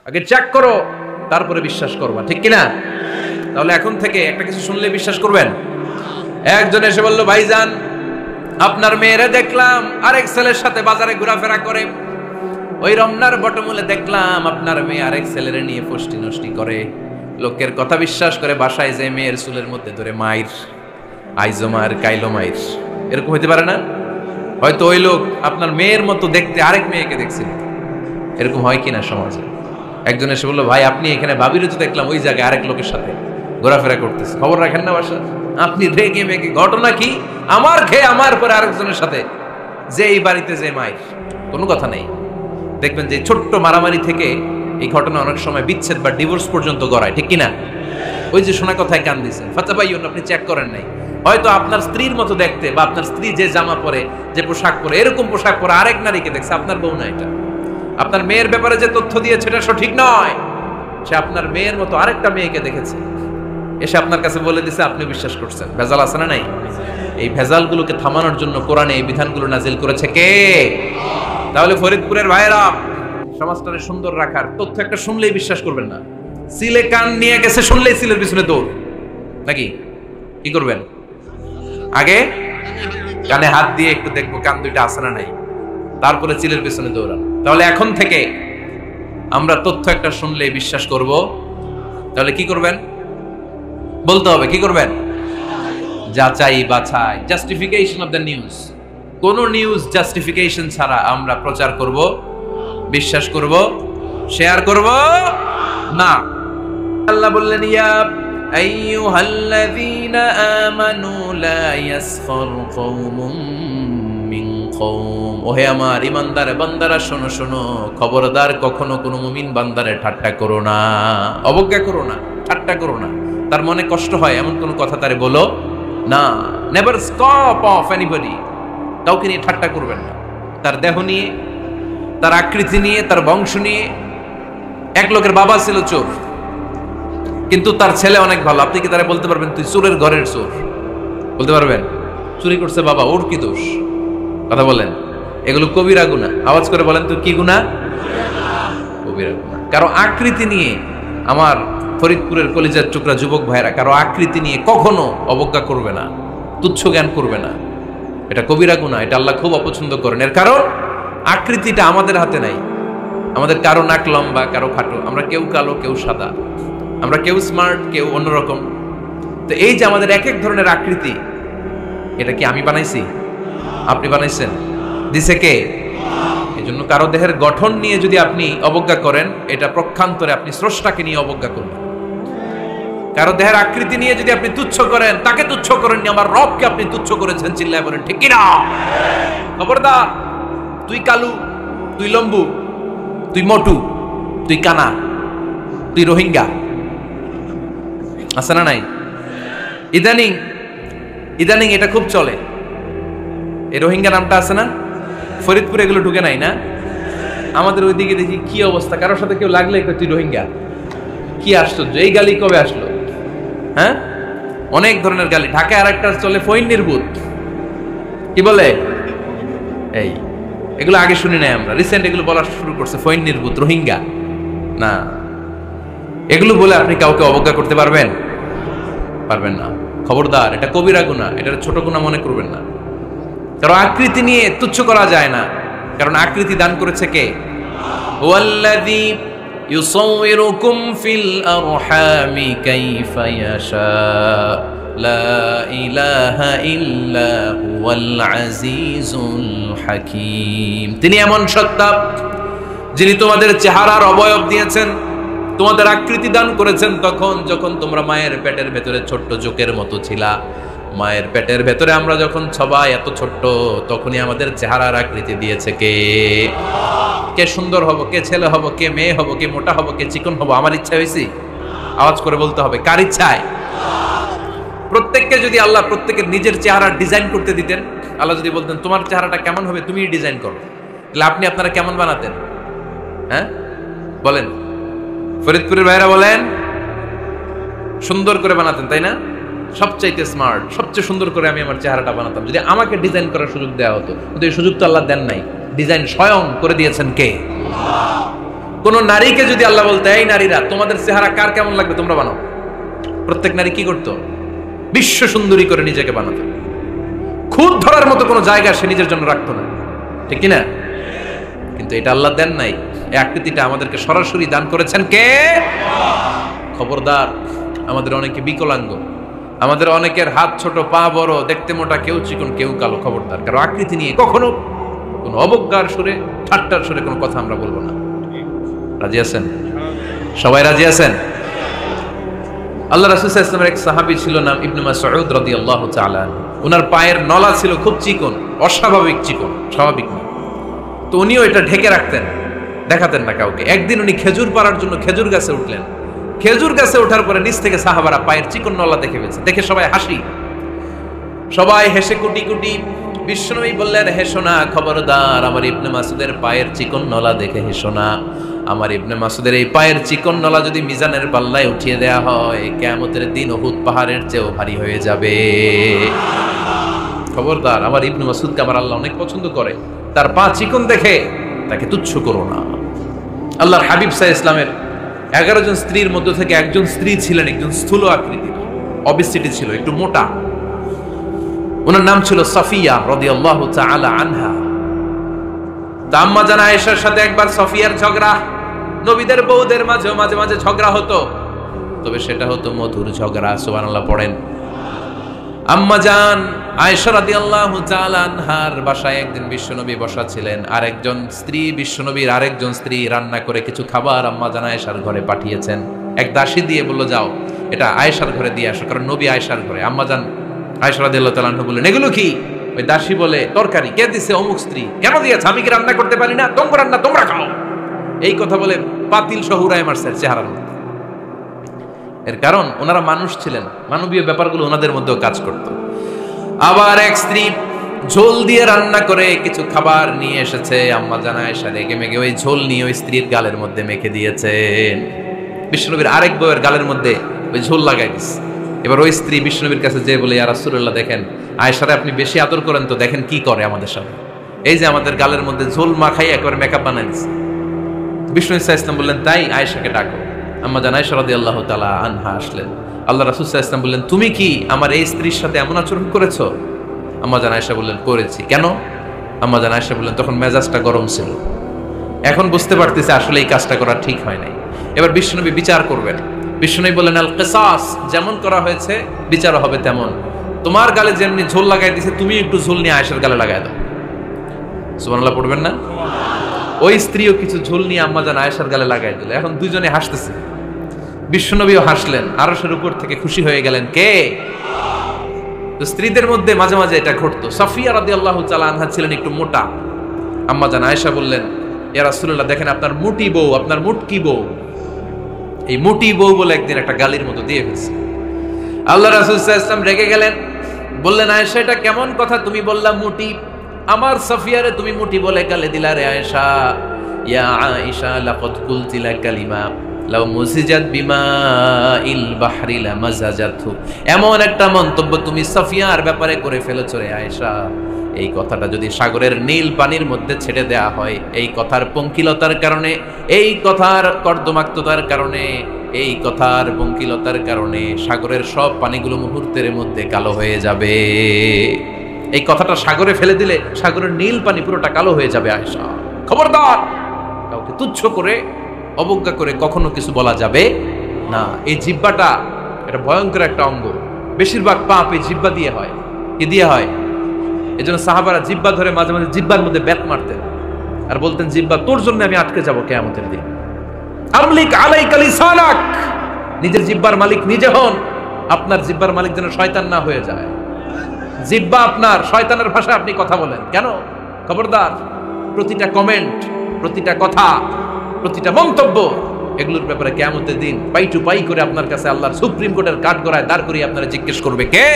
আগে চেক করো, তারপরে বিশ্বাস করবা, ঠিক কিনা? তাহলে এখন থেকে একটা কিছু শুনলে বিশ্বাস করবেন। একজন এসে বলল, ভাইজান আপনার মেয়েরে দেখলাম আরেক ছেলের সাথে বাজারে ঘোরাফেরা করে, ওই রমনার বটমূলে দেখলাম আপনার মেয়ে আরেক ছেলের নিয়ে ফষ্টি নষ্টি করে, লোকের কথা বিশ্বাস করে বাসায় যে মেয়ের চুলের মধ্যে ধরে মাইর, আইজো মায়ের কাইলো মাইর। এরকম হইতে পারে না? হয়তো ওই লোক আপনার মেয়ের মতো দেখতে আরেক মেয়েকে দেখছিল। এরকম হয় কিনা সমাজে? একজন এসে বললো, ভাই আপনি এখানে ভাবিরে তো দেখলাম ওই জায়গায় আরেক লোকের সাথে ঘোরাফেরা করতেছে, খবর রাখেন না বাসা? আপনি রেগে মেগে, ঘটনা কি? আমার খেয়ে আমার পরে আরেকজনের সাথে, যে এই বাড়িতে যে মাইর, কোনো কথা নেই। দেখবেন যে ছোট্ট মারামারি থেকে এই ঘটনা অনেক সময় বিচ্ছেদ বা ডিভোর্স পর্যন্ত গড়ায়, ঠিক কিনা? ওই যে শোনা কথায় কান দিয়েছেন, ফাতাবাইয়ুন, আপনি চেক করেন নাই। হয়তো আপনার স্ত্রীর মতো দেখতে বা আপনার স্ত্রী যে জামা পরে, যে পোশাক পরে, এরকম পোশাক পরে আরেক নারীকে দেখছে, আপনার বউ না এটা। আপনার মেয়ের ব্যাপারে যে তথ্য দিয়েছে এটা সঠিক নয়, সে আপনার মেয়ের মতো আরেকটা মেয়েকে দেখেছে, এসে আপনার কাছে বলে দিছে, আপনি বিশ্বাস করছেন। ভেজাল আছে না নাই? এই ভেজালগুলোকে থামানোর জন্য কোরআনে এই বিধানগুলো নাজিল করেছে কে? তাহলে ফরিদপুরের ভাইয়েরা, সমাজটাকে সুন্দর রাখার তথ্য একটা শুনলেই বিশ্বাস করবেন না। সিলে কান নিয়ে গেছে শুনলেই সিলের পিছনে দৌড়, নাকি? কি করবেন? আগে কানে হাত দিয়ে একটু দেখবো কান দুইটা আছে না নাই, তারপরে চিলের পিছনে দৌড়ান। তাহলে এখন থেকে আমরা তথ্য একটা শুনলেই বিশ্বাস করব। তাহলে কি করবেন? বলতে হবে কি করবেন? যাচাই বাছাই, জাস্টিফিকেশন অফ দ্য নিউজ। কোন নিউজ জাস্টিফিকেশন ছাড়া আমরা প্রচার করব, বিশ্বাস করব, শেয়ার করব না। আল্লাহ বললেন, ইয়া আইয়ুহাল্লাযীনা আমানু লা ইয়াসখার কওমুম মিন কওম। ওহে আমার ঈমানদার বান্দারা, শোনো শোনো, খবরদার কখনো কোনো মুমিন বান্দারে ঠাট্টা করো না, অবজ্ঞা করো না, ঠাট্টা করো না। তার মনে কষ্ট হয় এমন কোন কথা তারে বলো না। Never scoff of anybody. কাউকে নিয়ে ঠাট্টা করবেন না, তার দেহ নিয়ে, তার আকৃতি নিয়ে, তার বংশ নিয়ে। এক লোকের বাবা ছিল চোর, কিন্তু তার ছেলে অনেক ভালো। আপনি কি তারা বলতে পারবেন তুই চোরের ঘরের চোর? বলতে পারবেন? চুরি করছে বাবা, ওর কি দোষ? কথা বলেন। এগুলো কবিরা গুনাহ। আওয়াজ করে বলেন তো কি গুনাহ? কবিরা গুনাহ। কারো আকৃতি নিয়ে, আমার ফরিদপুরের কলিজার টুকরা যুবক ভাইরা, কারো আকৃতি নিয়ে কখনো অবজ্ঞা করবে না, তুচ্ছ জ্ঞান করবে না। এটা কবিরা গুনাহ, এটা আল্লাহ খুব অপছন্দ করেন। এর কারণ আকৃতিটা আমাদের হাতে নাই। আমাদের কারো নাক লম্বা, কারো খাটো, আমরা কেউ কালো, কেউ সাদা, আমরা কেউ স্মার্ট, কেউ অন্যরকম। তো এই যে আমাদের এক এক ধরনের আকৃতি, এটা কি আমি বানাইছি? আপনি বানাইছেন? দিছে কে? এই জন্য কারো দেহের গঠন নিয়ে যদি আপনি অবজ্ঞা করেন, এটা প্রক্ষান্তরে আপনি স্রষ্টাকে নিয়ে অবজ্ঞা করবেন। কারো দেহের আকৃতি নিয়ে যদি আপনি তুচ্ছ করেন, তাকে তুচ্ছ করেননি, আমার রবকে আপনি তুচ্ছ করেছেন। চিল্লায় বলেন ঠিক কিনা? খবরদার, তুই কালু, তুই লম্বু, তুই মোটু, তুই কানা, তুই রোহিঙ্গা, আছে না নাই? ইদানিং ইদানিং এটা খুব চলে। এই রোহিঙ্গা নামটা আছে না? ফরিদপুরে এগুলো ঢুকে নাই না? আমাদের ওইদিকে দেখি কি অবস্থা, কারোর সাথে কেউ লাগলে তুই রোহিঙ্গা। কি আশ্চর্য, এই গালি কবে আসলো? হ্যাঁ, অনেক ধরনের গালি। ঢাকায় আর একটা চলে ফইন্নির ভূত, কি বলে? এই এগুলো আগে শুনি নাই আমরা, রিসেন্ট এগুলো বলা শুরু করছে। ফইন্নির ভূত, রোহিঙ্গা না, এগুলো বলে আপনি কাউকে অবজ্ঞা করতে পারবেন? পারবেন না। খবরদার, এটা কবিরা গুনাহ, এটা ছোট গুনাহ মনে করবেন না। কারণ আকৃতি নিয়ে তুচ্ছ করা যায় না, কারণ আকৃতি দান করেছে কে? ওয়াল্লাযী ইউসাউইরুকুম ফিল আরহামি কাইফা ইয়াশা লা ইলাহা ইল্লা হুয়াল আজিজুল হাকীম। তিনি এমন সত্তা যিনি তোমাদের চেহারার অবয়ব দিয়েছেন, তোমাদের আকৃতি দান করেছেন তখন যখন তোমরা মায়ের পেটের ভেতরে ছোট্ট জোকের মতো ছিলা। মায়ের পেটের ভেতরে আমরা যখন সবাই এত ছোট্ট, তখনই আমাদের চেহারার আকৃতি দিয়েছে কে? কে সুন্দর হব, কে ছেলে হব, কে মেয়ে হব, কে মোটা হব, কে চিকন হব, আমার ইচ্ছা হয়েছি? আওয়াজ করে বলতে হবে, কার ইচ্ছায়? প্রত্যেককে যদি আল্লাহ প্রত্যেকের নিজের চেহারা ডিজাইন করতে দিতেন, আল্লাহ যদি বলতেন তোমার চেহারাটা কেমন হবে তুমি ডিজাইন করো, তাহলে আপনি আপনারা কেমন বানাতেন? হ্যাঁ বলেন, ফরিদপুরের ভাইরা বলেন, সুন্দর করে বানাতেন তাই না? সবচাইতে স্মার্ট, সবচেয়ে সুন্দর করে আমি আমার চেহারাটা বানাতাম যদি আমাকে ডিজাইন করার সুযোগ দেওয়া হতো। কিন্তু এই সুযোগ তো আল্লাহ দেন নাই। ডিজাইন স্বয়ং করে দিয়েছেন কে? কোন নারীকে যদি আল্লাহ বলতে, এই নারীরা তোমাদের চেহারা কার কেমন লাগবে তোমরা বানাও, প্রত্যেক নারী কি করতো? বিশ্ব সুন্দরী করে নিজেকে বানাতো। খুদ ধরার মতো কোনো জায়গা সে নিজের জন্য রাখতো না, ঠিক কিনা? কিন্তু এটা আল্লাহ দেন নাই, এই আকৃতিটা আমাদেরকে সরাসরি দান করেছেন কে? খবরদার, আমাদের অনেকে বিকলাঙ্গ, আমাদের অনেকের হাত ছোট, পা বড়, দেখতে মোটা, কেউ চিকন কেউ কালো। খবরদার, কারো আকৃতি নিয়ে কখনো কোনো অবজ্ঞার সুরে, ঠাট্টার সুরে কোনো কথা আমরা বলবো না। রাজি আছেন? সবাই রাজি আছেন? আল্লাহ রাসূল সাল্লাল্লাহু আলাইহি ওয়াসাল্লামের এক সাহাবী ছিল, নাম ইবনে মাসউদ রাদিয়াল্লাহু তাআলা। ওনার পায়ের নলা ছিল খুব চিকন, অস্বাভাবিক চিকন, স্বাভাবিক না। তো উনিও এটা ঢেকে রাখতেন, দেখাতেন না কাউকে। একদিন উনি খেজুর পাড়ার জন্য খেজুর গাছে উঠলেন। খেজুর গাছে ওঠার পরে নিচ থেকে সাহাবারা পায়ের চিকন নলা দেখে ফেলছে। দেখে সবাই হাসি, সবাই হেসে কুটি কুটি। বিশ্বনবী বললেন, হেসো না, খবরদার, আমার ইবনে মাসউদের পায়ের চিকন নলা দেখে হেসো না। আমার ইবনে মাসউদের এই পায়ের চিকন নলা যদি মিজানের পাল্লায় উঠিয়ে দেয়া হয়, কিয়ামতের দিন উহুদ পাহাড়ের চেয়েও ভারী হয়ে যাবে। খবরদার, আমার ইবনে মাসউদকে আমার আল্লাহ অনেক পছন্দ করে, তার পা চিকন দেখে তাকে তুচ্ছ করো না। আল্লাহর হাবিব সাল্লাল্লাহু আলাইহি ওয়াসাল্লামের 11 জন স্ত্রীর মধ্য থেকে একজন স্ত্রী ছিলেন একজন স্থূল আকৃতির, অবিসিটি ছিল, একটু মোটা। ওনার নাম ছিল সাফিয়া রাদিয়াল্লাহু তাআলা আনহা। আম্মা জান আয়েশার সাথে একবার সাফিয়ার ঝগড়া। নবীদের বউদের মাঝে মাঝে মাঝে ঝগড়া হতো, তবে সেটা হতো মধুর ঝগড়া। সুবহানাল্লাহ পড়েন। আম্মা জান আয়েশা রাদিয়াল্লাহু তাআলা আনহার বাসায় একদিন বিশ্বনবী বসা ছিলেন। আরেকজন স্ত্রী, বিশ্বনবীর আরেকজন স্ত্রী রান্না করে কিছু খাবার আম্মা জান আয়েশার ঘরে পাঠিয়েছেন। এক দাসী দিয়ে বলল, যাও এটা আয়েশার ঘরে দিয়ে আসো, কারণ নবী আয়েশার ঘরে। আম্মা জান আয়েশা রাদিয়াল্লাহু তাআলা আনহা বললেন, এগুলো কি? ওই দাসী বলে, তরকারি। কে দিছে? অমুক স্ত্রী। কেন দিয়েছে? আমি কি রান্না করতে পারি না? তোমরা রান্না তোমরা খাও। এই কথা বলে পাতিল সহ উড়ায় মারছে চেহারার মধ্যে। এর কারণ ওনারা মানুষ ছিলেন, মানবীয় ব্যাপারগুলো ওনাদের মধ্যেও কাজ করত। আবার এক স্ত্রী ঝোল দিয়ে রান্না করে কিছু খাবার নিয়ে এসেছে। আম্মা জান আয়েশা রেগে মেগে ওই ঝোল নিয়ে ওই স্ত্রীর গালের মধ্যে মেখে দিয়েছেন। বিশ্বনবীর আরেক বউয়ের গালের মধ্যে ওই ঝোল লাগাই দিচ্ছে। এবার ওই স্ত্রী বিশ্বনবীর কাছে যেয়ে বলে, ইয়া রাসূলুল্লাহ, দেখেন আয়েশারে আপনি বেশি আদর করেন তো, দেখেন কি করে আমাদের সাথে। এই যে আমাদের গালের মধ্যে ঝোল মাখাই একবার মেকআপ বানাই দিচ্ছে। বিষ্ণু সাল্লাল্লাহু আলাইহি ওয়াসাল্লাম বললেন, তাই? আয়েশাকে ডাকো। আম্মা জান আয়েশা রাদিয়াল্লাহু তাআলা আনহা আসলেন। আল্লাহ রাসূল সাল্লাল্লাহু আলাইহি ওয়াসাল্লাম বললেন, তুমি কি আমার এই স্ত্রীর সাথে এমন আচরণ করেছো? আম্মা জান আয়েশা বললেন, করেছি। কেন? আম্মা জান আয়েশা বললেন, তখন মেজাজটা গরম ছিল, এখন বুঝতে পারতেছে আসলে এই কাজটা করা ঠিক হয় নাই। এবার বিশ্বনবী বিচার করবেন। বিশ্বনবী বললেন, আল কিসাস, যেমন করা হয়েছে বিচার হবে তেমন। তোমার গালে যেমনি ঝোল লাগাই দিয়েছে, তুমি একটু ঝোল নিয়ে আয়েশার গালে লাগাই দাও। সুবহানাল্লাহ পড়বেন না? ওই স্ত্রীও কিছু ঝোল নিয়ে আম্মা জান আয়েশার গালে লাগাই দিল। এখন দুইজনে হাসতেছে, বিশ্বনবীও হাসলেন, আরশের উপর থেকে খুশি হয়ে গেলেন। কে? তো স্ত্রীদের মধ্যে মাঝে মাঝে এটা ঘটতো। সাফিয়া রাদিয়াল্লাহু তাআলা আনহা ছিলেন একটু মোটা। আম্মা জান আয়েশা বললেন, ইয়া রাসূলুল্লাহ, দেখেন আপনার মুটি বউ, আপনার মুটকি বউ, এই মুটি বউ বলে একদিন একটা গালির মতো দিয়ে ফেলছে। আল্লাহ রাসূল সাল্লাল্লাহু আলাইহি ওয়াসাল্লাম রেগে গেলেন, বললেন, আয়েশা এটা কেমন কথা তুমি বললা মুটি? আমার সাফিয়ারে তুমি মুটি বলে গালি দিলা রে আয়েশা। ইয়া আয়েশা লাকাদ কুলতি লা কালিমা লাউ মুসিজাত বিমাইল বাহরি লামাজাজাতহু। এমন একটা মন্তব্য তুমি সাফিয়ার ব্যাপারে করে ফেলেছো রে আয়েশা, এই কথাটা যদি সাগরের নীল পানির মধ্যে ছেড়ে দেয়া হয়, এই কথার পঙ্কিলতার কারণে, এই কথার কর্দমাক্ততার কারণে, এই কথার পঙ্কিলতার কারণে সাগরের সব পানিগুলো মুহূর্তের মধ্যে কালো হয়ে যাবে। এই কথাটা সাগরে ফেলে দিলে সাগরের নীল পানি পুরোটা কালো হয়ে যাবে। আয়েশা, খবরদার, কাউকে তুচ্ছ করে অবজ্ঞা করে কখনো কিছু বলা যাবে না। এই জিহ্বাটা এটা ভয়ঙ্কর একটা অঙ্গ। বেশিরভাগ পাপ এই জিহ্বা দিয়ে হয়। কি দিয়ে হয়? এই জন্য সাহাবারা জিহ্বা ধরে মাঝে মাঝে জিহ্বার মধ্যে ব্যাট মারতেন আর বলতেন, জিহ্বা তোর জন্য আমি আটকে যাবো কিয়ামতের দিন। আমলিক আলাইকা লিসানাক, নিজের জিহ্বার মালিক নিজে হন, আপনার জিহ্বার মালিক যেন শয়তান না হয়ে যায়। জিহ্বা আপনার, শয়তানের ভাষায় আপনি কথা বলেন কেন? খবরদার, প্রতিটা কমেন্ট, প্রতিটা কথা, প্রতিটা মন্তব্য, এগুলোর ব্যাপারে কিয়ামতের দিন পাই টু পাই করে আপনার কাছে আল্লাহর সুপ্রিম কোর্টের কাঠগড়ায় দাঁড় করিয়ে আপনারা জিজ্ঞেস করবে, কে?